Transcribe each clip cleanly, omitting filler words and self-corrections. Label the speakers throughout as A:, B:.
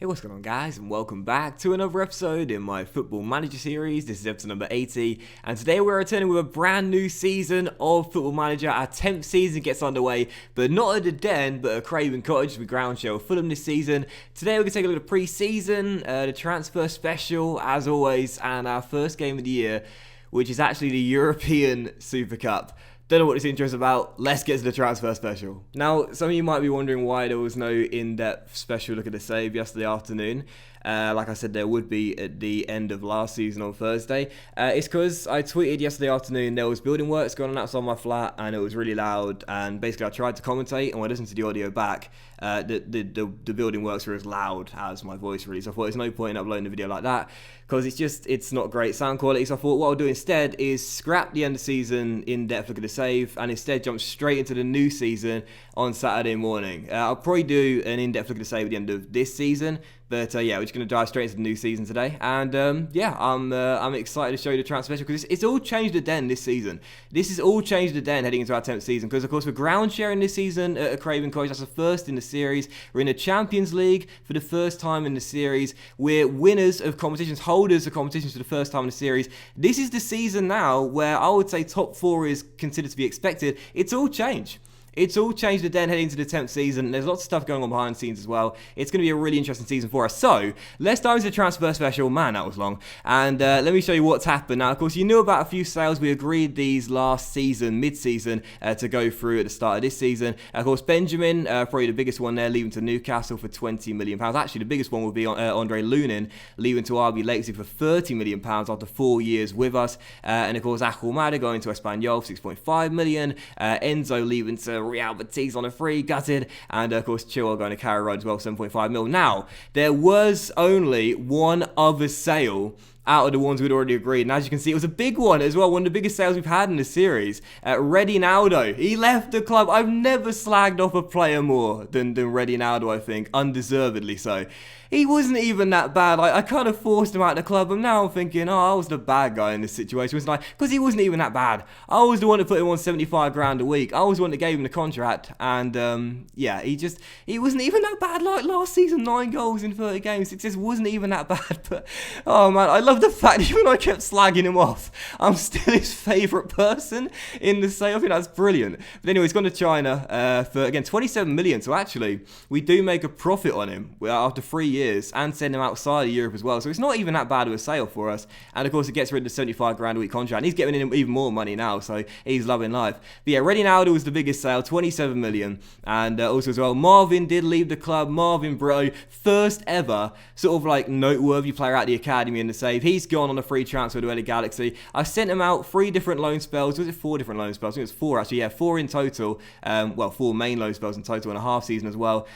A: Hey, what's going on, guys, and welcome back to another episode in my Football Manager series. This is episode number 80, and today we're returning with a brand new season of Football Manager. Our 10th season gets underway, but not at the Den, but at CRAVEN Cottage with ground share of Fulham this season. Today we're going to take a look at the pre-season, the transfer special, as always, and our first game of the year, which is actually the European Super Cup. Don't know what this intro is about. Let's get to the transfer special. Now, some of you might be wondering why there was no in-depth special look at the save yesterday afternoon. Like I said, there would be at the end of last season on Thursday. It's because I tweeted yesterday afternoon there was building works going on outside my flat and it was really loud, and basically I tried to commentate, and when I listened to the audio back, the building works were as loud as my voice really. So I thought there's no point in uploading a video like that because it's not great sound quality. So I thought what I'll do instead is scrap the end of season in-depth look at the save and instead jump straight into the new season on Saturday morning. I'll probably do an in-depth look at the save at the end of this season. But yeah, we're just going to dive straight into the new season today. And yeah, I'm excited to show you the transfer special because it's all changed the Den this season. This has all changed the Den heading into our 10th season because, of course, we're ground sharing this season at CRAVEN Cottage. That's the first in the series. We're in the Champions League for the first time in the series. We're winners of competitions, holders of competitions for the first time in the series. This is the season now where I would say top 4 is considered to be expected. It's all changed. It's all changed the Den heading into the 10th season. There's lots of stuff going on behind the scenes as well. It's going to be a really interesting season for us. So, let's dive into the transfer special. Man, that was long. And let me show you what's happened. Now, of course, you knew about a few sales. We agreed these last season, mid-season, to go through at the start of this season. Of course, Benjamin, probably the biggest one there, leaving to Newcastle for £20 million. Actually, the biggest one would be Andre Lunin, leaving to RB Leipzig for £30 million after 4 years with us. And, of course, Ahumada going to Espanyol, £6.5 million. Enzo leaving to Real Betis on a free, gutted, and of course Chilwell going to Carrow Road as well, 7.5 mil. Now, there was only one other sale out of the ones we'd already agreed, and as you can see, it was a big one as well, one of the biggest sales we've had in the series. Reginaldo, he left the club. I've never slagged off a player more than Reginaldo, I think, undeservedly so. He wasn't even that bad. I kind of forced him out of the club, and now I'm thinking, I was the bad guy in this situation. It's like, because he wasn't even that bad. I was the one that put him on 75 grand a week. I was the one that gave him the contract, and yeah, he wasn't even that bad. Like last season, 9 goals in 30 games. It just wasn't even that bad. But oh man, I love the fact that even I kept slagging him off, I'm still his favourite person in the sale. I think that's brilliant. But anyway, he's gone to China for, again, 27 million. So actually, we do make a profit on him after 3 years. And send him outside of Europe as well. So it's not even that bad of a sale for us. And of course, it gets rid of the 75 grand a week contract. And he's getting in even more money now, so he's loving life. But yeah, Reginaldo was the biggest sale, 27 million. And also as well, Marvin did leave the club. Marvin Bro, first ever sort of like noteworthy player out of the academy in the save. He's gone on a free transfer to LA Galaxy. I sent him out 3 different loan spells. Was it 4 different loan spells? I think it was 4 actually. Yeah, 4 in total. Well, 4 main loan spells in total and a half season as well.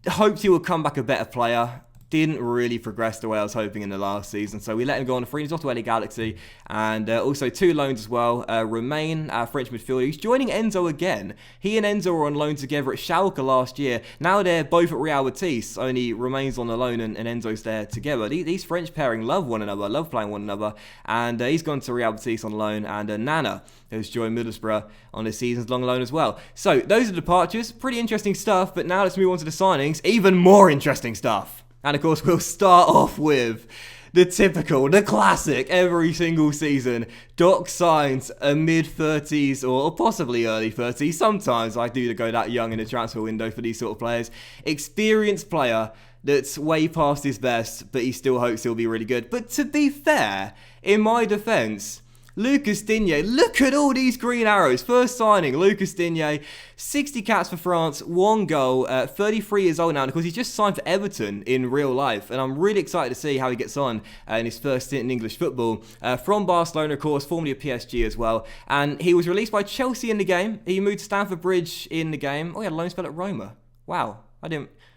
A: Hoped he would come back a better player. Didn't really progress the way I was hoping in the last season, so we let him go on a free. He's off to LA Galaxy, and also 2 loans as well. Romain, our French midfielder, he's joining Enzo again. He and Enzo were on loan together at Schalke last year. Now they're both at Real Betis, only Romain's on the loan and Enzo's there together. These French pairing love one another, love playing one another, and he's gone to Real Betis on loan, and Nana has joined Middlesbrough on his season's long loan as well. So those are the departures, pretty interesting stuff, but now let's move on to the signings, even more interesting stuff. And of course, we'll start off with the typical, the classic, every single season. Doc signs a mid-30s or possibly early 30s. Sometimes I do go that young in the transfer window for these sort of players. Experienced player that's way past his best, but he still hopes he'll be really good. But to be fair, in my defence, Lucas Tinea, look at all these green arrows. First signing, Lucas Tinea, 60 caps for France, 1 goal, 33 years old now, and of course he's just signed for Everton in real life, and I'm really excited to see how he gets on in his first stint in English football. From Barcelona, of course, formerly at PSG as well, and he was released by Chelsea in the game. He moved to Stamford Bridge in the game. Oh, he had a loan spell at Roma. Wow,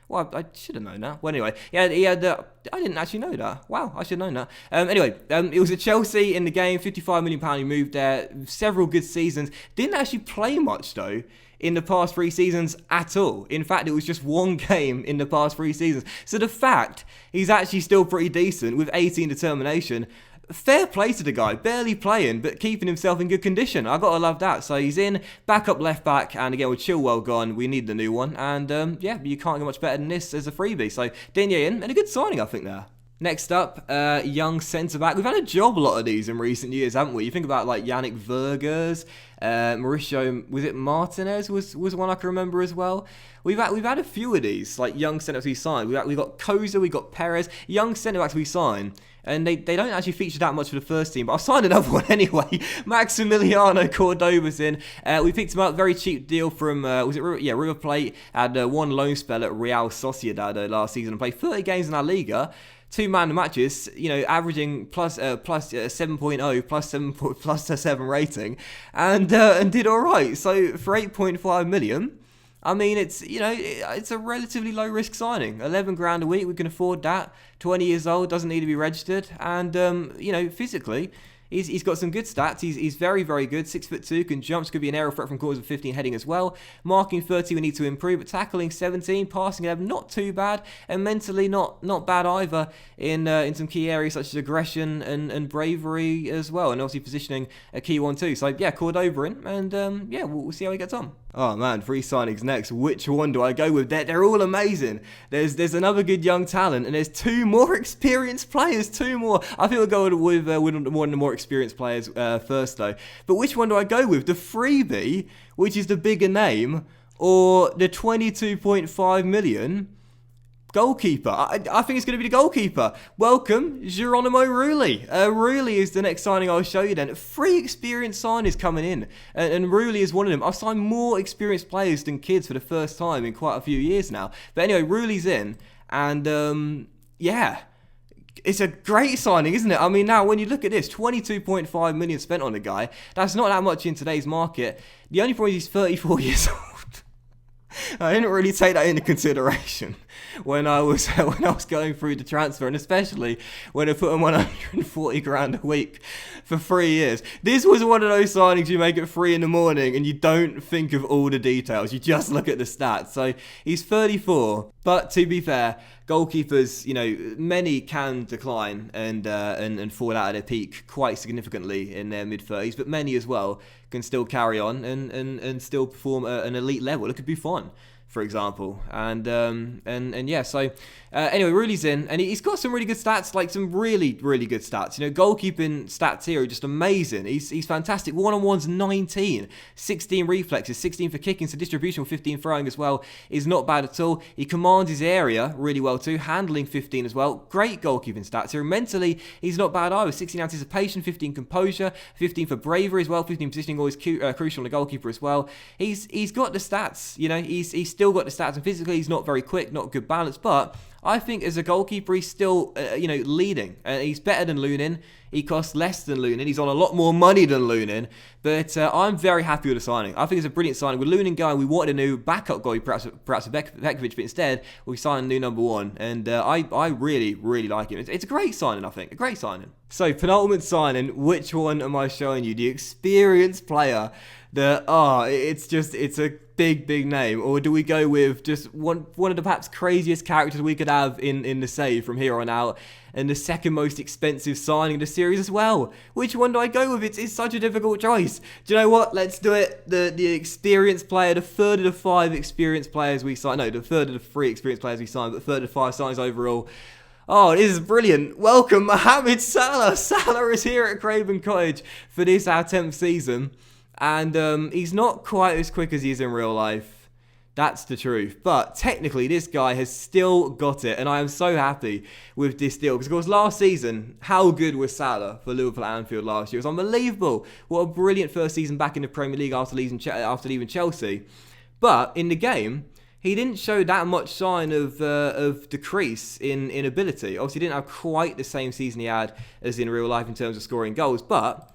A: Well, I should have known that. Well, anyway, I didn't actually know that. Wow, I should have known that. Anyway, it was at Chelsea in the game, £55 million. He moved there, several good seasons. Didn't actually play much, though, in the past 3 seasons at all. In fact, it was just 1 game in the past 3 seasons. So the fact he's actually still pretty decent with 18 determination, fair play to the guy, barely playing, but keeping himself in good condition. I gotta love that. So he's in, backup left back, and again with Chilwell gone, we need the new one. And yeah, you can't get much better than this as a freebie. So Tinea in, and a good signing, I think there. Next up, young centre-back. We've had a job a lot of these in recent years, haven't we? You think about like Yannick Vergers, Mauricio, was it Martinez was one I can remember as well. We've had a few of these, like young centre-backs we signed. We've got Koza, we've got Perez, young centre-backs we signed. And they don't actually feature that much for the first team, but I've signed another one anyway. Maximiliano Cordoba's in. We picked him up, very cheap deal from, River Plate. Had one loan spell at Real Sociedad last season and played 30 games in La Liga. 2-man matches, averaging plus 7.0, plus a 7 rating, and did all right. So for 8.5 million, I mean, it's a relatively low risk signing. 11 grand a week, we can afford that. 20 years old, doesn't need to be registered, and physically, he's got some good stats. He's very, very good. 6'2", can jump, could be an aerial threat from corners of 15, heading as well. Marking 30, we need to improve, but tackling 17, passing 11, not too bad, and mentally not bad either in some key areas such as aggression and bravery as well, and obviously positioning a key one too. So yeah, Cordoba in, and we'll see how he gets on. Oh man, 3 signings next. Which one do I go with? They're all amazing. There's another good young talent, and there's 2 more experienced players. 2 more. I think we'll go with one of the more experienced players first though. But which one do I go with? The freebie, which is the bigger name, or the 22.5 million goalkeeper? I think it's going to be the goalkeeper. Welcome, Geronimo Rulli. Rulli is the next signing I'll show you then. 3 experienced signings coming in, and Rulli is one of them. I've signed more experienced players than kids for the first time in quite a few years now. But anyway, Rulli's in, and it's a great signing, isn't it? I mean, now when you look at this, 22.5 million spent on a guy, that's not that much in today's market. The only problem is he's 34 years old. I didn't really take that into consideration when I was going through the transfer, and especially when I put him 140 grand a week for 3 years. This was one of those signings you make at 3 in the morning and you don't think of all the details. You just look at the stats. So he's 34, but to be fair, goalkeepers, many can decline and fall out of their peak quite significantly in their mid-30s, but many as well can still carry on and still perform at an elite level. It could be fun, for example. And yeah, so anyway, Rulli's in, and he's got some really good stats, like some really, really good stats. Goalkeeping stats here are just amazing. He's fantastic. One-on-ones 19, 16 reflexes, 16 for kicking, so distribution 15 throwing as well is not bad at all. He commands his area really well too, handling 15 as well. Great goalkeeping stats here. Mentally, he's not bad either. 16 anticipation, 15 composure, 15 for bravery as well, 15 positioning, always crucial in the goalkeeper as well. He's got the stats, he's still got the stats, and physically he's not very quick, not good balance, but I think as a goalkeeper he's still leading. He's better than Lunin. He costs less than Lunin. He's on a lot more money than Lunin, but I'm very happy with the signing. I think it's a brilliant signing. With Lunin going, we wanted a new backup goalie, perhaps a Vekovic, but instead we signed a new number 1, and I really, really like him. It's a great signing, I think. A great signing. So, penultimate signing, which one am I showing you? The experienced player that, it's a big name, or do we go with just one of the perhaps craziest characters we could have in the save from here on out, and the second most expensive signing of the series as well? Which one do I go with? It's such a difficult choice. Do you know what? Let's do it. The experienced player, the third of the 5 experienced players we signed. No, the third of the 3 experienced players we signed, but third of 5 signings overall. Oh, this is brilliant. Welcome, Mohamed Salah. Salah is here at CRAVEN Cottage for this, our 10th season. And he's not quite as quick as he is in real life. That's the truth. But technically, this guy has still got it. And I am so happy with this deal. Because, of course, last season, how good was Salah for Liverpool at Anfield last year? It was unbelievable. What a brilliant first season back in the Premier League after leaving Chelsea. But in the game, he didn't show that much sign of decrease in ability. Obviously, he didn't have quite the same season he had as in real life in terms of scoring goals. But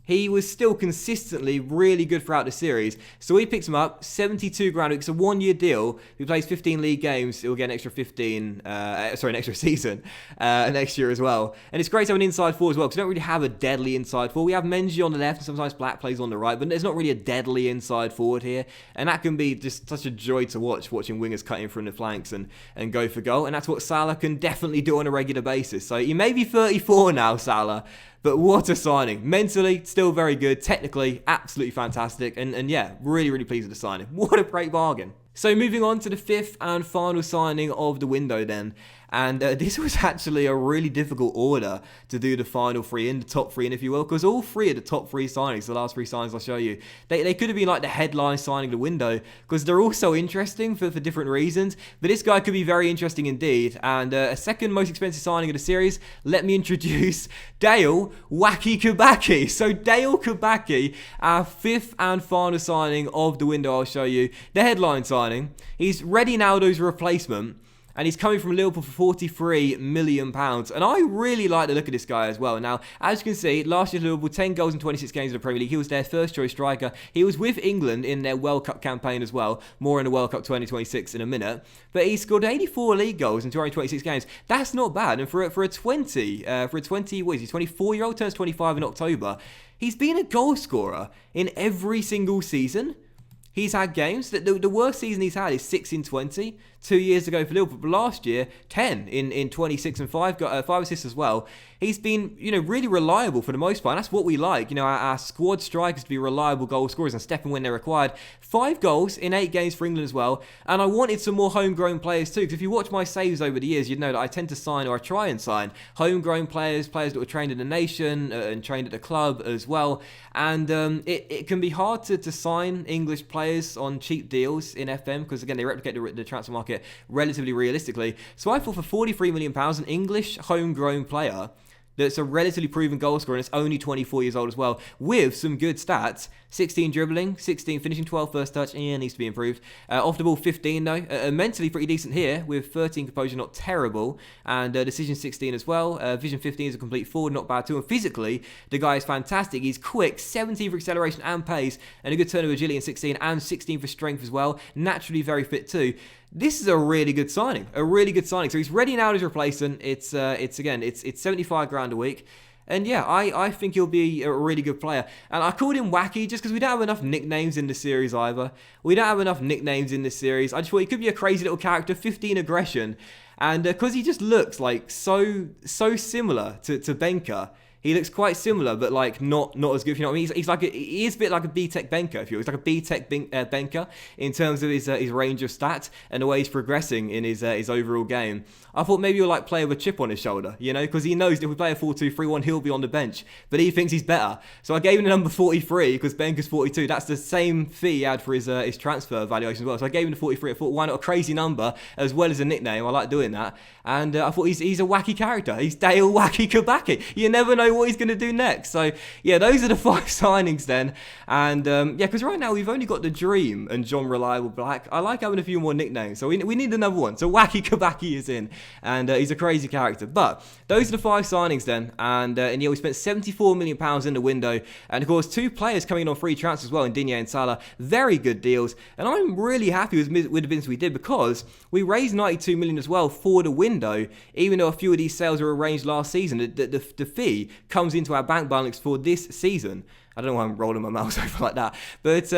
A: he was still consistently really good throughout the series. So we picked him up, 72 grand. It's a 1-year deal. If he plays 15 league games, he'll get an extra an extra season next year as well. And it's great to have an inside forward as well, because we don't really have a deadly inside forward. We have Menji on the left, and sometimes Black plays on the right, but there's not really a deadly inside forward here. And that can be just such a joy to watching wingers cut in from the flanks and go for goal. And that's what Salah can definitely do on a regular basis. So you may be 34 now, Salah, But what a signing. Mentally, still very good. Technically, absolutely fantastic. And yeah, really, really pleased with the signing. What a great bargain. So moving on to the fifth and final signing of the window then. And this was actually a really difficult order to do the final three in, the top three in, if you will, because all three of the top three signings, the last three signings I'll show you, they could have been like the headline signing of the window, because they're all so interesting for different reasons. But this guy could be very interesting indeed. And a second most expensive signing of the series, let me introduce Dale Wacky Kibaki. So Dale Kibaki, our fifth and final signing of the window, I'll show you. The headline signing, he's Ready Naldo's replacement. And he's coming from Liverpool for £43 million. And I really like the look of this guy as well. Now, as you can see, last year Liverpool, 10 goals in 26 games in the Premier League. He was their first choice striker. He was with England in their World Cup campaign as well. More in the World Cup 2026 in a minute. But he scored 84 league goals in 226 games. That's not bad. And for a 24-year-old, turns 25 in October, he's been a goal scorer in every single season. He's had games. The worst season he's had is 6 in 20, 2 years ago for Liverpool. But last year, 10 in 26 and 5 assists as well. He's been, really reliable for the most part. And that's what we like. Our squad strikers to be reliable goal scorers and step in when they're required. 5 goals in 8 games for England as well. And I wanted some more homegrown players too. Because if you watch my saves over the years, you'd know that I tend to sign, or I try and sign, homegrown players that were trained in the nation and trained at the club as well. And it can be hard to sign English players on cheap deals in FM because, again, they replicate the transfer market relatively realistically. So I thought for £43 million, an English homegrown player that's a relatively proven goal scorer, and it's only 24 years old as well, with some good stats. 16 dribbling, 16 finishing, 12 first touch, needs to be improved. Off the ball, 15 though. Mentally pretty decent here, with 13 composure, not terrible. And decision 16 as well. Vision 15 is a complete forward, not bad too. And physically, the guy is fantastic. He's quick, 17 for acceleration and pace, and a good turn of agility in 16, and 16 for strength as well. Naturally very fit too. This is a really good signing. So he's ready now as replacement. It's 75 grand a week. And yeah, I think he'll be a really good player. And I called him Wacky just because we don't have enough nicknames in the series either. I just thought he could be a crazy little character, 15 aggression. And because he just looks like so similar to Benker. He looks quite similar, but like not as good. You know what I mean? He is a bit like a B-Tech Benker, if you will. He's like a B-Tech Benker in terms of his range of stats and the way he's progressing in his overall game. I thought maybe he'll play with a chip on his shoulder, because he knows that if we play a 4-2-3-1, he'll be on the bench. But he thinks he's better. So I gave him the number 43 because Benker's 42. That's the same fee he had for his transfer valuation as well. So I gave him the 43. I thought, why not a crazy number as well as a nickname? I like doing that. And I thought he's a wacky character. He's Dale Wacky Kibaki. You never know what he's going to do next. So yeah, those are the 5 signings then. And because right now we've only got the Dream and John Reliable Black. I like having a few more nicknames, so we need another one. So Wacky Kibaki is in, and he's a crazy character. But those are the 5 signings then. And yeah, we spent £74 million in the window, and of course 2 players coming in on free transfers as well in Tinea and Salah. Very good deals, and I'm really happy with the business we did because we raised £92 million as well for the window. Even though a few of these sales were arranged last season, the fee comes into our bank balance for this season. I don't know why I'm rolling my mouse over like that. But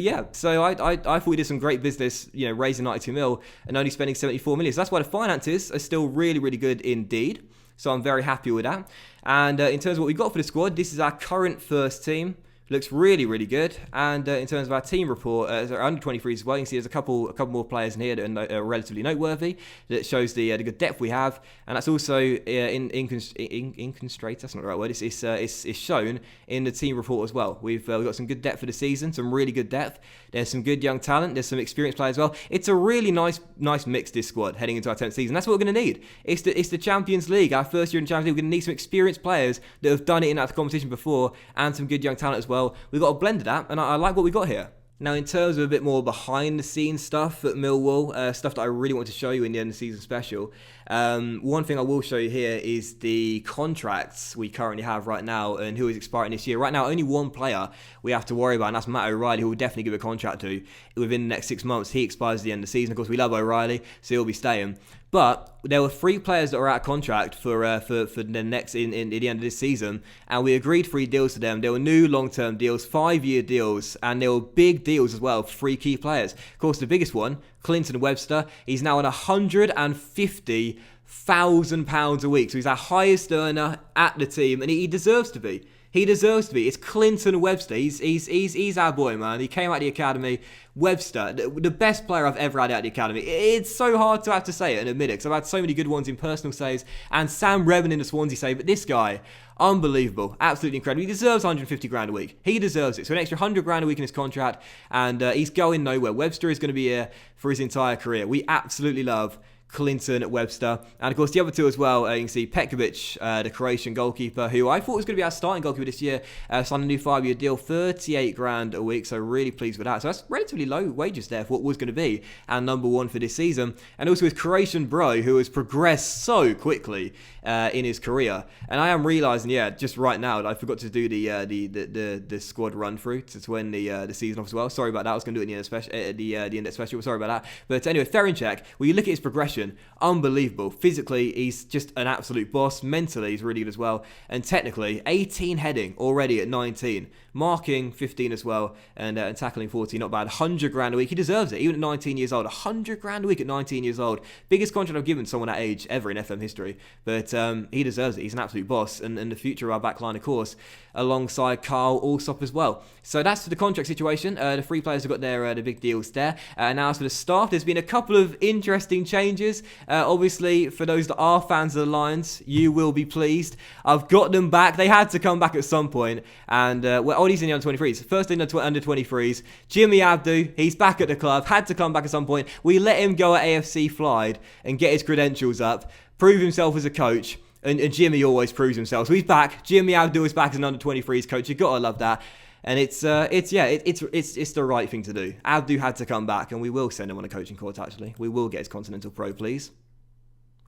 A: yeah, so I thought we did some great business, raising 92 mil and only spending 74 million. So that's why the finances are still really, really good indeed. So I'm very happy with that. And in terms of what we got for the squad, this is our current first team. Looks really, really good. And in terms of our team report, our under 23s as well, you can see there's a couple more players in here that are relatively noteworthy. That shows the good depth we have, and that's also inconstrated. That's not the right word. It's shown in the team report as well. We've got some good depth for the season, some really good depth. There's some good young talent. There's some experienced players as well. It's a really nice mix, this squad, heading into our 10th season. That's what we're going to need. It's the Champions League, our first year in the Champions League. We're going to need some experienced players that have done it in that competition before, and some good young talent as well. We've got a blend of that, and I like what we got here. Now, in terms of a bit more behind-the-scenes stuff at Millwall, stuff that I really want to show you in the end of the season special, one thing I will show you here is the contracts we currently have right now and who is expiring this year. Right now, only one player we have to worry about, and that's Matt O'Reilly, who we'll definitely give a contract to within the next 6 months. He expires at the end of the season. Of course, we love O'Reilly, so he'll be staying. But there were 3 players that were out of contract for the next in the end of this season, and we agreed 3 deals to them. There were new long-term deals, 5-year deals, and there were big deals as well for 3 key players. Of course, the biggest one, Clinton Webster, he's now on 150 £1,000 a week. So he's our highest earner at the team, and he deserves to be. He deserves to be. It's Clinton Webster. He's our boy, man. He came out of the academy. Webster, the best player I've ever had out of the academy. It's so hard to have to say it and admit it, because I've had so many good ones in personal saves, and Sam Redden in the Swansea save, but this guy, unbelievable, absolutely incredible. He deserves 150 grand a week. He deserves it. So an extra 100 grand a week in his contract, and he's going nowhere. Webster is going to be here for his entire career. We absolutely love Clinton at Webster. And of course the other two as well, you can see Petkovic, the Croatian goalkeeper, who I thought was going to be our starting goalkeeper this year, signed a new 5-year deal, 38 grand a week, so really pleased with that. So that's relatively low wages there for what was going to be our number one for this season. And also his Croatian bro, who has progressed so quickly in his career. And I am realising, just right now, that I forgot to do the squad run through to end the season off as well. Sorry about that. I was going to do it in the end of special. Sorry about that. But anyway, Ferencek, when you look at his progression, unbelievable. Physically, he's just an absolute boss. Mentally, he's really good as well. And technically, 18 heading already at 19. Marking 15 as well, and tackling 40, not bad. 100 grand a week, he deserves it, even at 19 years old. 100 grand a week at 19 years old. Biggest contract I've given someone that age ever in FM history. But he deserves it. He's an absolute boss, and the future of our backline, of course, alongside Carl Allsop as well. So that's the contract situation. The three players have got their the big deals there. Now as for the staff, there's been a couple of interesting changes. Obviously, for those that are fans of the Lions, you will be pleased. I've got them back. They had to come back at some point, and all these in the under-23s. First in the under-23s, Jimmy Abdu, he's back at the club, had to come back at some point. We let him go at AFC Flied and get his credentials up, prove himself as a coach, and Jimmy always proves himself. So he's back. Jimmy Abdu is back as an under-23s coach. You've got to love that. And it's the right thing to do. Abdu had to come back, and we will send him on a coaching course, actually. We will get his Continental Pro, please.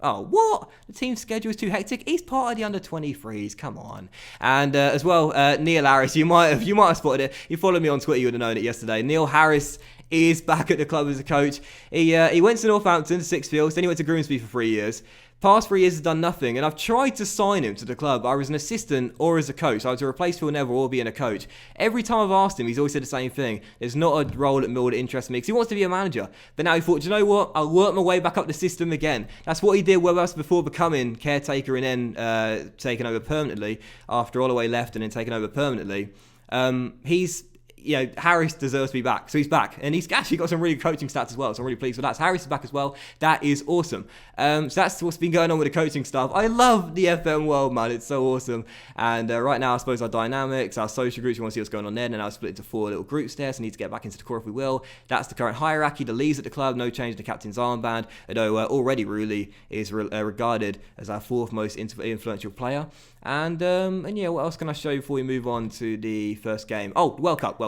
A: Oh, what? The team's schedule is too hectic. He's part of the under-23s. Come on. And as well, Neil Harris, you might have spotted it. You followed me on Twitter, you would have known it yesterday. Neil Harris is back at the club as a coach. He went to Northampton, 6 Fields, then he went to Grimsby for 3 years. Past 3 years has done nothing, and I've tried to sign him to the club, either as an assistant or as a coach. I was to replace Phil Neville or being a coach. Every time I've asked him, he's always said the same thing. There's not a role at Mill that interests me, because he wants to be a manager. But now he thought, do you know what? I'll work my way back up the system again. That's what he did with us before becoming caretaker and then taking over permanently, after Holloway left and then taking over permanently. Harris deserves to be back. So he's back. And he's actually got some really good coaching stats as well. So I'm really pleased with that. So Harris is back as well. That is awesome. So that's what's been going on with the coaching stuff. I love the FM world, man. It's so awesome. And right now, I suppose our dynamics, our social groups, you want to see what's going on there. And now split into 4 little groups there. So we need to get back into the core if we will. That's the current hierarchy. The leads at the club. No change in the captain's armband. Although already Rulli is regarded as our 4th most influential player. And what else can I show you before we move on to the first game? Oh, World Cup.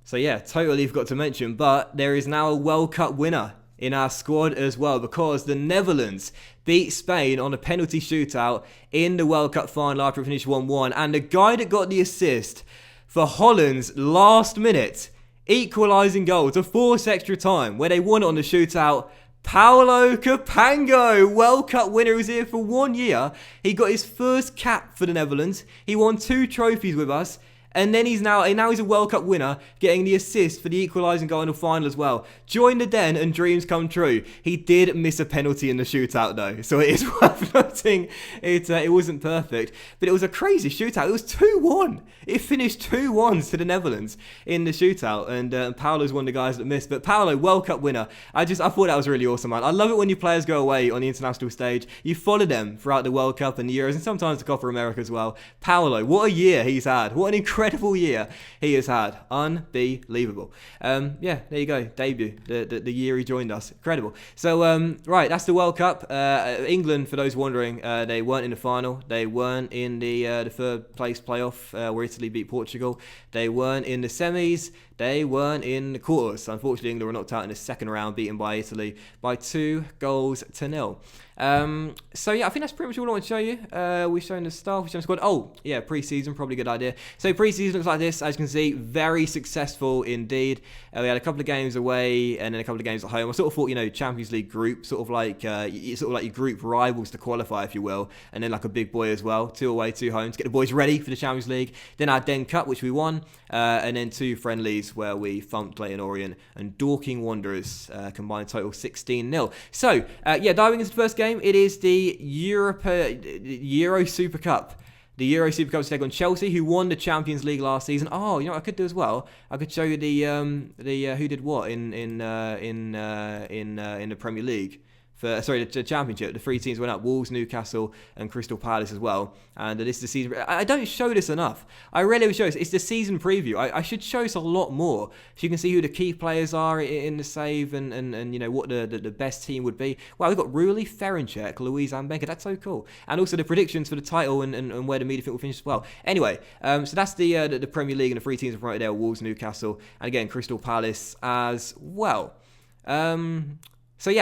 A: So totally forgot to mention, but there is now a World Cup winner in our squad as well, because the Netherlands beat Spain on a penalty shootout in the World Cup final after it finished 1-1. And the guy that got the assist for Holland's last minute equalising goal to force extra time, where they won it on the shootout, Paolo Capango, World Cup winner, who's here for 1 year. He got his first cap for the Netherlands. He won 2 trophies with us. And then he's a World Cup winner, getting the assist for the equalising goal in the final as well. Join the den and dreams come true. He did miss a penalty in the shootout though, so it is worth noting it wasn't perfect, but it was a crazy shootout. It was 2-1. It finished 2-1 to the Netherlands in the shootout, and Paolo's one of the guys that missed. But Paolo, World Cup winner. I thought that was really awesome, man. I love it when your players go away on the international stage. You follow them throughout the World Cup and the Euros, and sometimes the Copa America as well. Paolo, what a year he's had. What an incredible year he has had. Unbelievable. There you go. Debut. The year he joined us. Incredible. So, right, that's the World Cup. England, for those wondering, they weren't in the final. They weren't in the third place playoff where Italy beat Portugal. They weren't in the semis. They weren't in the quarters. Unfortunately, England were knocked out in the second round, beaten by Italy by 2-0. I think that's pretty much all I want to show you. We've shown the staff, we've shown the squad. Preseason, probably a good idea. So preseason looks like this, as you can see, very successful indeed. We had a couple of games away and then a couple of games at home. I sort of thought, Champions League group, sort of like your group rivals to qualify, if you will, and then like a big boy as well. 2 away, 2 home to get the boys ready for the Champions League. Then our Den Cup, which we won, and then 2 friendlies Charities, where we thumped Leyton Orient, and Dorking Wanderers, combined total 16-0. So, diving into the first game, it is the Euro Super Cup. The Euro Super Cup to take on Chelsea, who won the Champions League last season. Oh, you know what I could do as well? I could show you the who did what in the Premier League. The Championship. The 3 teams went up: Wolves, Newcastle, and Crystal Palace as well. And this is the season. I don't show this enough. I rarely show this. It's the season preview. I should show this a lot more, so you can see who the key players are in the save and you know what the best team would be. Wow, we've got Rulli, Ferencek, Louise and Benker. That's so cool. And also the predictions for the title and where the media think will finish as well. Anyway, so that's the Premier League and the 3 teams right there: Wolves, Newcastle, and again Crystal Palace as well. Chelsea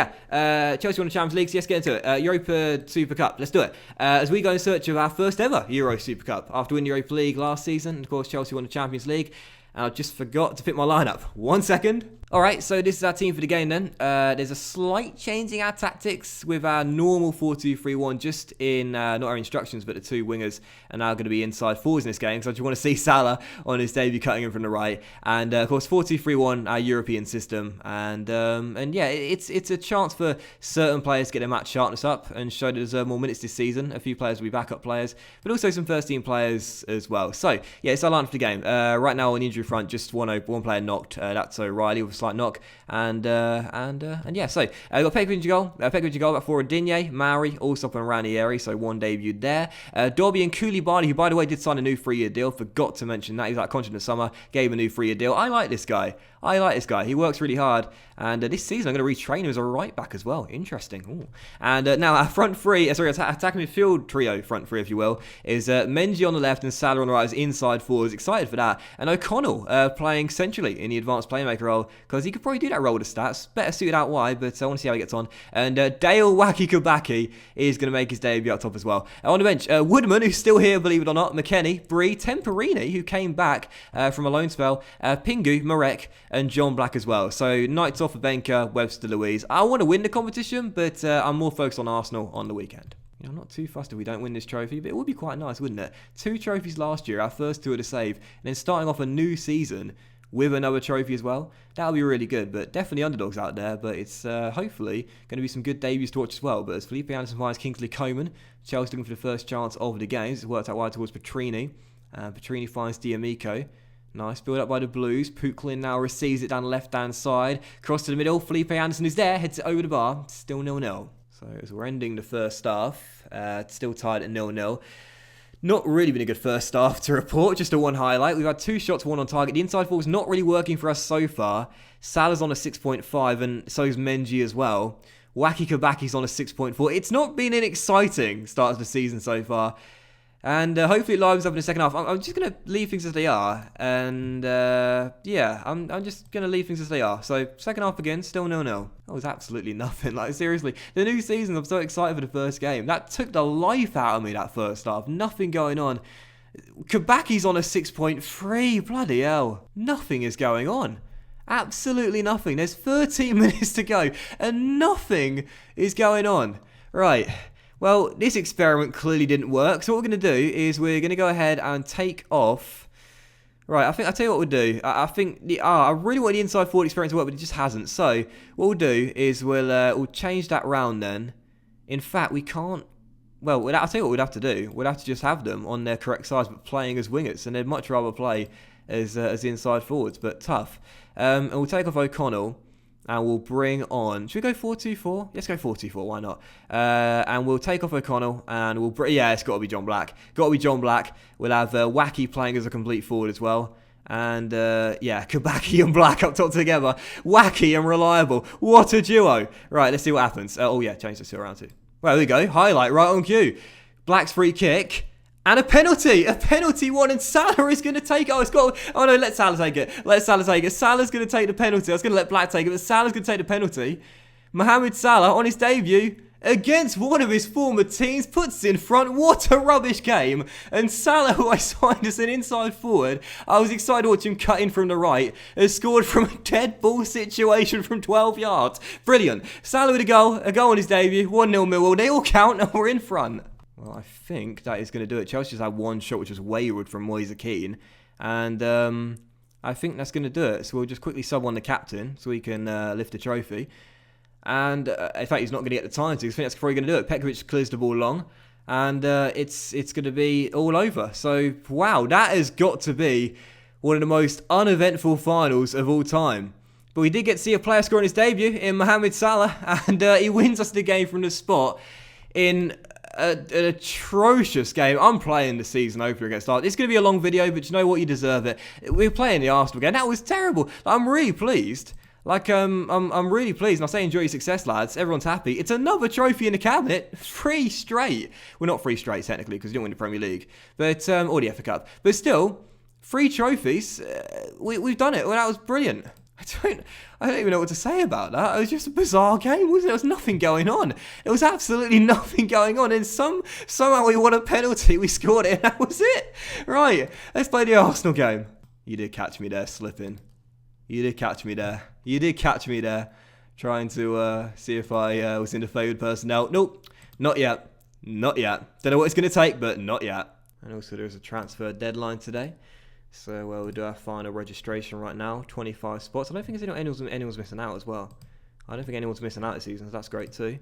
A: won the Champions League, so let's get into it. Europa Super Cup, let's do it. As we go in search of our first ever Euro Super Cup. After winning the Europa League last season, of course, Chelsea won the Champions League. And I just forgot to pick my lineup. 1 second. Alright, so this is our team for the game then. There's a slight changing our tactics with our normal 4-2-3-1, just in, not our instructions, but the 2 wingers are now going to be inside forwards in this game. So I just want to see Salah on his debut cutting in from the right. And of course, 4-2-3-1, our European system. And it's a chance for certain players to get their match sharpness up and show they deserve more minutes this season. A few players will be backup players, but also some first team players as well. So, yeah, it's our lineup for the game. Right now on the injury front, just one player knocked. That's O'Reilly with a slight knock. So I've got Pekovic in goal. Pekovic in goal, back forward Digne, Mauri, also up and around the area, so one debuted there. Dobby and Koulibaly, who by the way did sign a new 3-year deal. Forgot to mention that. He's like contract in the summer, gave him a new 3-year deal. I like this guy. He works really hard. And this season I'm going to retrain him as a right back as well. Interesting. Ooh. And now our front three, attacking midfield trio, front three if you will, is Menji on the left and Salah on the right as inside forwards. Excited for that. And O'Connell playing centrally in the advanced playmaker role, because he could probably do that role with the stats. Better suited out wide, but I want to see how he gets on. And Dale Wacky Kibaki is going to make his debut up top as well. On the bench, Woodman, who's still here, believe it or not, McKennie, Bree, Temperini, who came back from a loan spell, Pingu, Marek, and John Black as well. So nights off for Benker, Webster, Louise. I want to win the competition, but I'm more focused on Arsenal on the weekend. You know, I'm not too fussed if we don't win this trophy, but it would be quite nice, wouldn't it? 2 trophies last year, our first 2 at the save, and then starting off a new season with another trophy as well. That would be really good, but definitely underdogs out there. But it's hopefully going to be some good debuts to watch as well. But as Felipe Anderson finds Kingsley Coman, Chelsea looking for the first chance of the games. It's worked out wide towards Petrini. Petrini finds D'Amico. Nice, build up by the Blues. Puklin now receives it down the left-hand side. Cross to the middle. Felipe Anderson is there. Heads it over the bar. Still 0-0. So as we're ending the first half, still tied at 0-0. Not really been a good first half to report. Just a one highlight. We've had 2 shots, 1 on target. The inside forward's not really working for us so far. Salah's on a 6.5 and so is Menji as well. Wacky Kibaki's on a 6.4. It's not been an exciting start to the season so far. And hopefully it livens up in the second half. I'm just going to leave things as they are. And I'm just going to leave things as they are. So second half again, still 0-0. That was absolutely nothing. Like, seriously. The new season, I'm so excited for the first game. That took the life out of me, that first half. Nothing going on. Kibaki's on a 6.3. Bloody hell. Nothing is going on. Absolutely nothing. There's 13 minutes to go. And nothing is going on. Right. Well, this experiment clearly didn't work, so what we're going to do is we're going to go ahead and take off. Right, I'll tell you what we'll do. I really want the inside forward experience to work, but it just hasn't. So what we'll do is we'll change that round then. In fact, we can't. Well, I'll tell you what we'd have to do. We'd have to just have them on their correct size, but playing as wingers, and they'd much rather play as inside forwards, but tough. And we'll take off O'Connell. And we'll bring on... Should we go 4-2-4? Let's go 4-2-4, why not? And we'll take off O'Connell and we'll... it's got to be John Black. Got to be John Black. We'll have Wacky playing as a complete forward as well. And, Kibaki and Black up top together. Wacky and Reliable. What a duo. Right, let's see what happens. Change this to around 2. Well, there we go. Highlight right on cue. Black's free kick. And a penalty one, and Salah is going to take it. Let Salah take it. Salah's going to take the penalty. I was going to let Black take it, but Salah's going to take the penalty. Mohamed Salah, on his debut, against one of his former teams, puts in front. What a rubbish game. And Salah, who I signed as an inside forward, I was excited to watch him cut in from the right, has scored from a dead ball situation from 12 yards. Brilliant. Salah with a goal on his debut, 1-0 Millwall. They all count, and we're in front. Well, I think that is going to do it. Chelsea just had one shot, which was wayward from Moise Keane. And I think that's going to do it. So we'll just quickly sub on the captain so we can lift the trophy. And in fact, he's not going to get the time to. I think that's probably going to do it. Pekovic clears the ball long. And it's going to be all over. So, wow, that has got to be one of the most uneventful finals of all time. But we did get to see a player scoring his debut in Mohamed Salah, and he wins us the game from the spot in an atrocious game. I'm playing the season opener against Arsenal. It's going to be a long video, but you know what? You deserve it. We're playing the Arsenal game. That was terrible. I'm really pleased. I'm really pleased, and I say enjoy your success, lads. Everyone's happy. It's another trophy in the cabinet. 3 straight. Well, not 3 straight, technically, because you didn't win the Premier League. But, or the FA Cup. But still, 3 trophies. We've done it. Well, that was brilliant. I don't even know what to say about that. It was just a bizarre game, wasn't it? There was nothing going on. There was absolutely nothing going on. And somehow we won a penalty. We scored it, and that was it. Right, let's play the Arsenal game. You did catch me there, slipping. You did catch me there. You did catch me there. Trying to see if I was in the favoured personnel. Nope, not yet. Not yet. Don't know what it's going to take, but not yet. And also there's a transfer deadline today. So we'll do our final registration right now. 25 spots. I don't think anyone's missing out as well. I don't think anyone's missing out this season, so that's great too.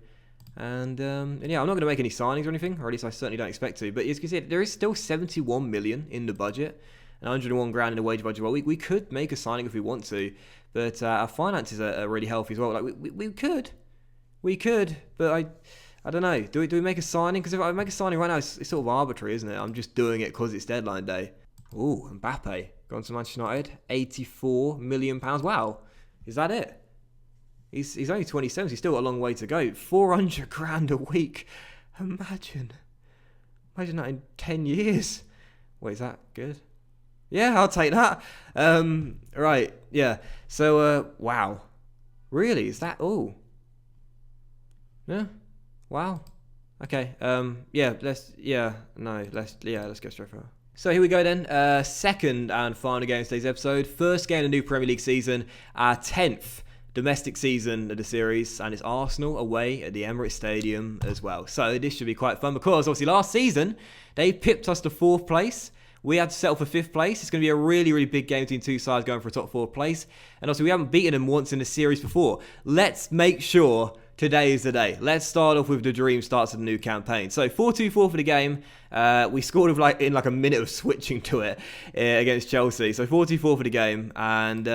A: And yeah, I'm not going to make any signings or anything, or at least I certainly don't expect to. But as you can see, there is still 71 million in the budget. And 101 grand in the wage budget. Well, we could make a signing if we want to, but our finances are really healthy as well. Like we could, but I don't know. Do we make a signing? Because if I make a signing right now, it's sort of arbitrary, isn't it? I'm just doing it because it's deadline day. Ooh, Mbappe gone to Manchester United, 84 million pounds. Wow, is that it? He's only 27. So he's still got a long way to go. 400 grand a week. Imagine that in 10 years. Wait, is that good? Yeah, I'll take that. Right, yeah. So, wow. Really? Is that all? Yeah. Wow. Okay. Let's go straight for it. So here we go then. Second and final game of today's episode. First game of the new Premier League season. Our 10th domestic season of the series. And it's Arsenal away at the Emirates Stadium as well. So this should be quite fun because obviously last season, they pipped us to 4th place. We had to settle for 5th place. It's going to be a really, really big game between 2 sides going for a top 4 place. And also, we haven't beaten them once in the series before. Let's make sure today is the day. Let's start off with the dream starts of the new campaign. So 4-2-4 for the game. We scored with in a minute of switching to it against Chelsea. So 4-2-4 for the game. And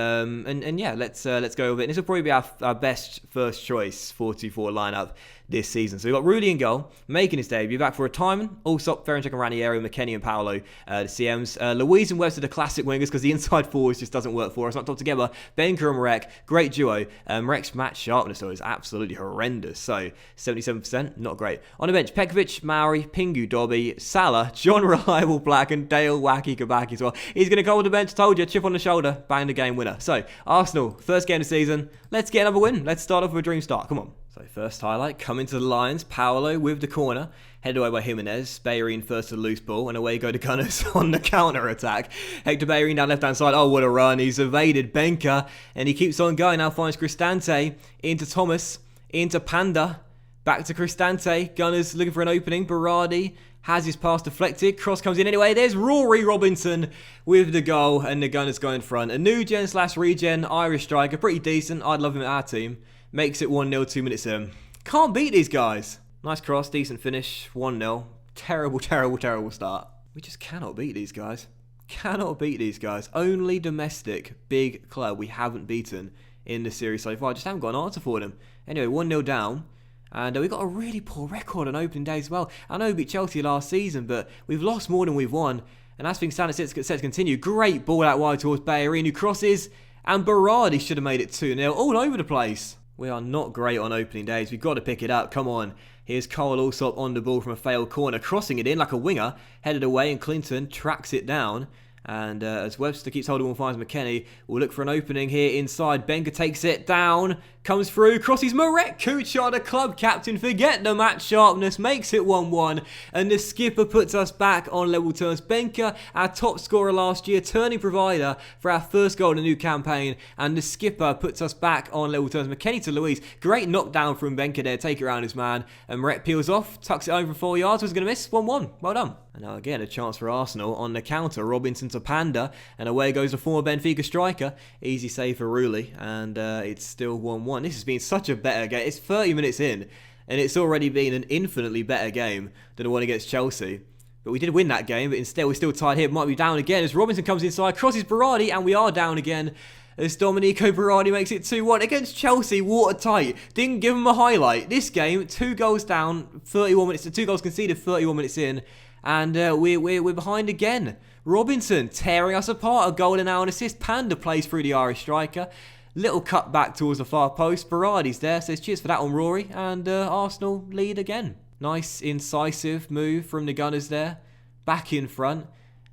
A: yeah, let's go with it. And this will probably be our best first choice 4-2-4 lineup this season. So we've got Rudy in goal, making his debut, back for retirement. Allsop, Ferencvac and Ranieri, McKennie and Paolo, the CMs. Luiz and Webster, the classic wingers, because the inside forwards just doesn't work for us. Not top together. Benker and Marek, great duo. Marek's match sharpness, though, is absolutely horrendous. So 77%, not great. On the bench, Pekovic, Maori, Pingu, Dobby, Salah, John Reliable Black, and Dale Wacky Kibaki as well. He's going to go on the bench, told you, chip on the shoulder, bang the game winner. So, Arsenal, first game of the season. Let's get another win. Let's start off with a dream start. Come on. So first highlight, coming to the Lions, Paolo with the corner, headed away by Jimenez, Bellerin first to the loose ball, and away go the Gunners on the counter-attack. Hector Bellerin down left-hand side, oh what a run, he's evaded Benker, and he keeps on going, now finds Cristante, into Thomas, into Panda, back to Cristante, Gunners looking for an opening, Berardi has his pass deflected, cross comes in anyway, there's Rory Robinson with the goal, and the Gunners go in front. A new gen / regen Irish striker, pretty decent, I'd love him at our team. Makes it 1-0 2 minutes in. Can't beat these guys. Nice cross, decent finish, 1-0. Terrible, terrible, terrible start. We just cannot beat these guys. Cannot beat these guys. Only domestic big club we haven't beaten in the series so far. Just haven't got an answer for them. Anyway, 1-0 down. And we've got a really poor record on opening day as well. I know we beat Chelsea last season, but we've lost more than we've won. And as things stand, it's set to continue. Great ball out wide towards Bellerin, who crosses. And Berardi should have made it 2-0. All over the place. We are not great on opening days. We've got to pick it up. Come on. Here's Cole Allsop on the ball from a failed corner, crossing it in like a winger, headed away, and Clinton tracks it down. And as Webster keeps holding and finds McKennie, we'll look for an opening here inside. Benker takes it down. comes through, crosses Marek Kuchar, the club captain, forget the match sharpness, makes it 1-1, and the skipper puts us back on level terms. Benka, our top scorer last year, turning provider for our first goal in the new campaign, and the skipper puts us back on level terms. McKennie to Louise, great knockdown from Benka there, take it around his man, and Marek peels off, tucks it over 4 yards, was going to miss, 1-1, well done. And now again, a chance for Arsenal on the counter. Robinson to Panda, and away goes the former Benfica striker. Easy save for Rulli, and it's still 1-1. This has been such a better game. It's 30 minutes in, and it's already been an infinitely better game than the one against Chelsea. But we did win that game, but instead we're still tied here. Might be down again as Robinson comes inside, crosses Berardi, and we are down again. As Domenico Berardi makes it 2-1 against Chelsea, watertight. Didn't give him a highlight. This game, 2 goals down, 31 minutes, 2 goals conceded, 31 minutes in. And we're behind again. Robinson tearing us apart. A goal and now an assist. Panda plays through the Irish striker. Little cut back towards the far post. Berardi's there. Says cheers for that on Rory. And Arsenal lead again. Nice incisive move from the Gunners there. Back in front.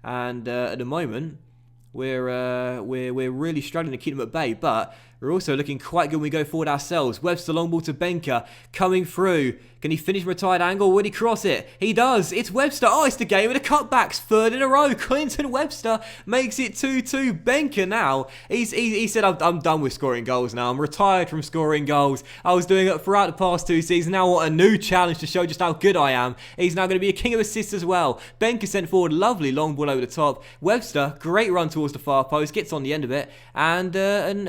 A: And at the moment, we're really struggling to keep them at bay. But we're also looking quite good when we go forward ourselves. Webster long ball to Benka. Coming through. Can he finish from a tight angle? Would he cross it? He does. It's Webster. Oh, it's the game of the cutbacks. 3rd in a row. Clinton Webster makes it 2-2. Benka now. He said, I'm done with scoring goals now. I'm retired from scoring goals. I was doing it throughout the past 2 seasons. Now what a new challenge to show just how good I am. He's now going to be a king of assists as well. Benka sent forward. Lovely long ball over the top. Webster, great run towards the far post. Gets on the end of it. And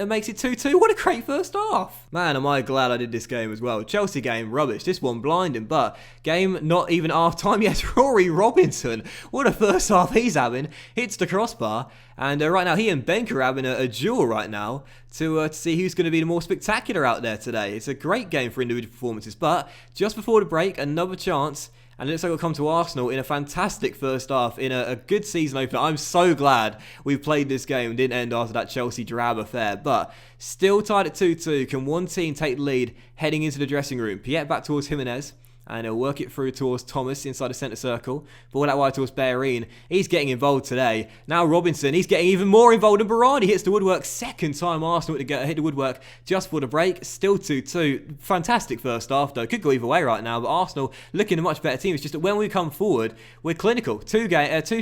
A: makes it 2-2. What a great first half. Man, am I glad I did this game as well. Chelsea game, rubbish. This one blinding, but game not even half time. Yes, Rory Robinson, what a first half he's having. Hits the crossbar, and right now he and Benka are having a duel right now to see who's going to be the more spectacular out there today. It's a great game for individual performances, but just before the break, another chance. And it looks like it'll come to Arsenal in a fantastic first half, in a good season opener. I'm so glad we played this game and didn't end after that Chelsea drab affair. But still tied at 2-2. Can one team take the lead heading into the dressing room? Piet back towards Jimenez. And he'll work it through towards Thomas inside the centre circle. Ball out wide towards Bellerin. He's getting involved today. Now Robinson, he's getting even more involved. And Berardi hits the woodwork. Second time Arsenal to hit the woodwork just for the break. Still 2-2. Fantastic first half though. Could go either way right now. But Arsenal looking a much better team. It's just that when we come forward, we're clinical. 2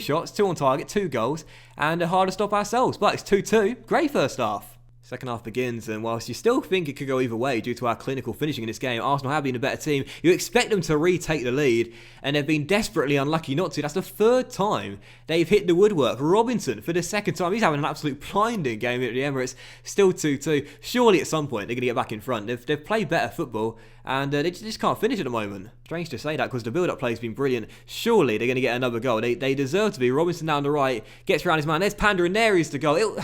A: shots, 2 on target, 2 goals. And hard to stop ourselves. But it's 2-2. Great first half. Second half begins, and whilst you still think it could go either way due to our clinical finishing in this game, Arsenal have been a better team. You expect them to retake the lead, and they've been desperately unlucky not to. That's the 3rd time they've hit the woodwork. Robinson, for the 2nd time, he's having an absolute blinding game at the Emirates. Still 2-2. Surely at some point they're going to get back in front. They've played better football, and they just can't finish at the moment. Strange to say that because the build-up play has been brilliant. Surely they're going to get another goal. They deserve to be. Robinson down the right, gets around his man. There's Panda, and there is the goal.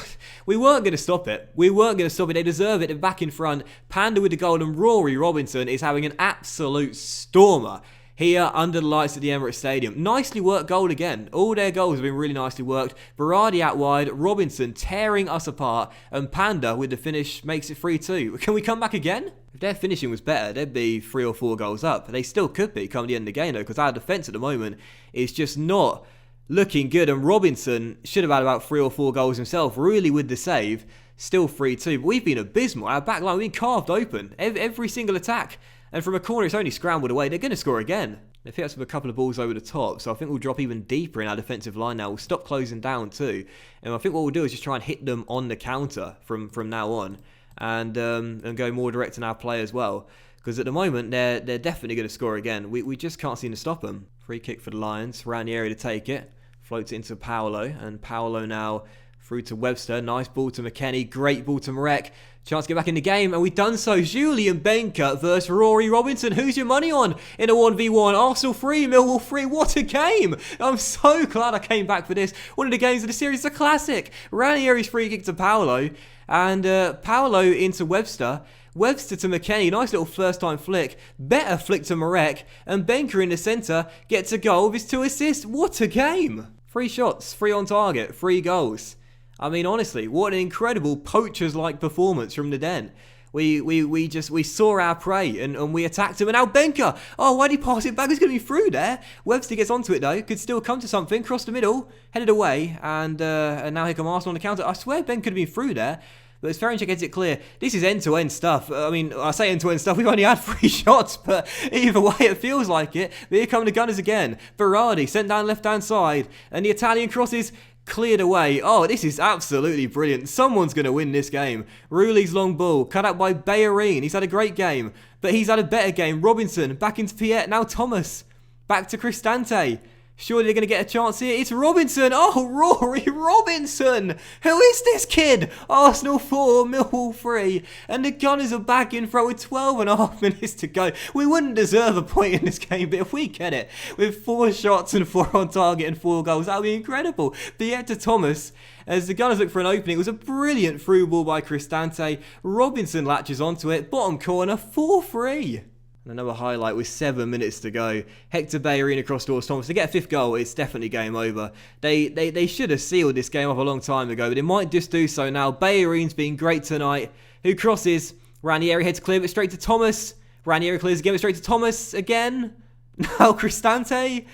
A: We weren't going to stop it. They deserve it. They're back in front. Panda with the goal, and Rory Robinson is having an absolute stormer here under the lights at the Emirates Stadium. Nicely worked goal again. All their goals have been really nicely worked. Berardi out wide, Robinson tearing us apart, and Panda with the finish makes it 3-2. Can we come back again? If their finishing was better, they'd be 3 or 4 goals up. They still could be come the end of the game though, because our defence at the moment is just not looking good, and Robinson should have had about 3 or 4 goals himself, really with the save. Still 3-2, but we've been abysmal. Our back line, we've been carved open. Every single attack. And from a corner, it's only scrambled away. They're going to score again. They've hit us with a couple of balls over the top, so I think we'll drop even deeper in our defensive line now. We'll stop closing down too. And I think what we'll do is just try and hit them on the counter from now on. And go more direct in our play as well. Because at the moment, they're definitely going to score again. We just can't seem to stop them. Free kick for the Lions. Around the area to take it. Floats it into Paolo. And Paolo now through to Webster. Nice ball to McKennie. Great ball to Marek. Chance to get back in the game, and we've done so. Julian Benka versus Rory Robinson. Who's your money on in a 1v1? Arsenal 3, Millwall 3. What a game! I'm so glad I came back for this. One of the games of the series, a classic. Ranieri's free kick to Paolo, and Paolo into Webster. Webster to McKennie, nice little first time flick. Better flick to Marek, and Benka in the centre gets a goal with his 2 assists. What a game! 3 shots, 3 on target, 3 goals. I mean, honestly, what an incredible poachers-like performance from the Den. We saw our prey and we attacked him, and now Benka. Oh, why did he pass it back? He's going to be through there. Webster gets onto it though, could still come to something. Cross the middle, headed away, and now here come Arsenal on the counter. I swear Ben could have been through there. But as Ferencvac gets it clear, this is end-to-end stuff. I mean, I say end-to-end stuff, we've only had 3 shots, but either way it feels like it. But here come the Gunners again. Berardi sent down left-hand side, and the Italian crosses cleared away. Oh, this is absolutely brilliant. Someone's going to win this game. Ruli's long ball, cut out by Bellerin. He's had a great game, but he's had a better game. Robinson, back into Piet, now Thomas. Back to Cristante. Surely they're going to get a chance here. It's Robinson. Oh, Rory Robinson. Who is this kid? Arsenal 4, Millwall 3. And the Gunners are back in front with 12.5 minutes to go. We wouldn't deserve a point in this game, but if we get it with 4 shots and 4 on target and 4 goals, that would be incredible. But yet to Thomas, as the Gunners look for an opening, it was a brilliant through ball by Cristante. Robinson latches onto it. Bottom corner, 4-3. Another highlight with 7 minutes to go. Hector Bellerin across towards Thomas. To get a 5th goal, it's definitely game over. They should have sealed this game up a long time ago, but they might just do so now. Bellerin's been great tonight. Who crosses? Ranieri heads clear, but straight to Thomas. Ranieri clears again, but straight to Thomas again. Now Cristante.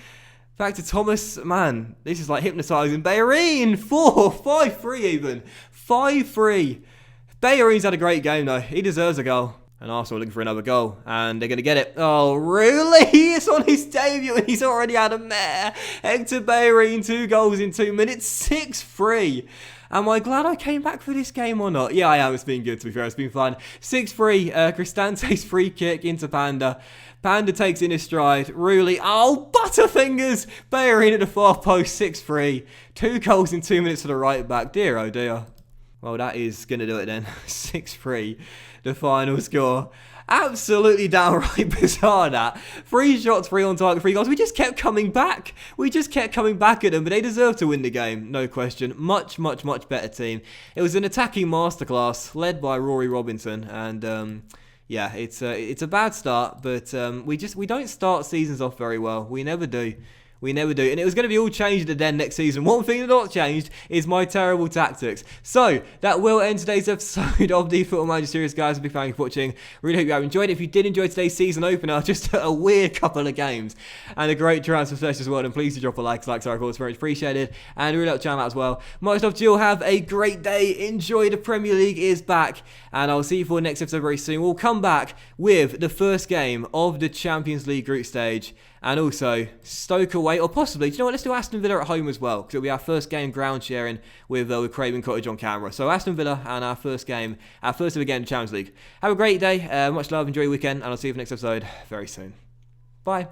A: Back to Thomas. Man, this is like hypnotising. Bellerin! 5-3 even. 5-3. Bellerin's had a great game though. He deserves a goal. And Arsenal looking for another goal, and they're going to get it. Oh, really? It's on his debut, and he's already had a mare. Hector Bellerin, 2 goals in 2 minutes, 6-3. Am I glad I came back for this game or not? Yeah, I am. It's been good, to be fair. It's been fun. 6-3, Cristante's free kick into Panda. Panda takes in his stride. Rulli, oh, butterfingers! Bellerin at the far post, 6-3. 2 goals in 2 minutes for the right back. Dear, oh dear. Well, that is going to do it then. 6-3, the final score. Absolutely downright bizarre, that. 3 shots, 3 on target, 3 goals. We just kept coming back. We just kept coming back at them, but they deserve to win the game, no question. Much, much, much better team. It was an attacking masterclass led by Rory Robinson, and yeah, it's a bad start, but we don't start seasons off very well. We never do. We never do. And it was going to be all changed at the end next season. One thing that's not changed is my terrible tactics. So, that will end today's episode of the Football Manager series, guys. A big thank you for watching. Really hope you have enjoyed it. If you did enjoy today's season opener, just a weird couple of games and a great transfer session as well, then please do drop a like. Likes are, of course, very much appreciated. And really help the channel out as well. Much love to you all. Have a great day. Enjoy. The Premier League is back. And I'll see you for the next episode very soon. We'll come back with the first game of the Champions League group stage. And also, Stoke away, or possibly, do you know what, let's do Aston Villa at home as well, because it'll be our first game ground sharing with CRAVEN COTTAGE on camera. So Aston Villa and our first game, our first ever game in the Champions League. Have a great day, much love, enjoy your weekend, and I'll see you for the next episode very soon. Bye.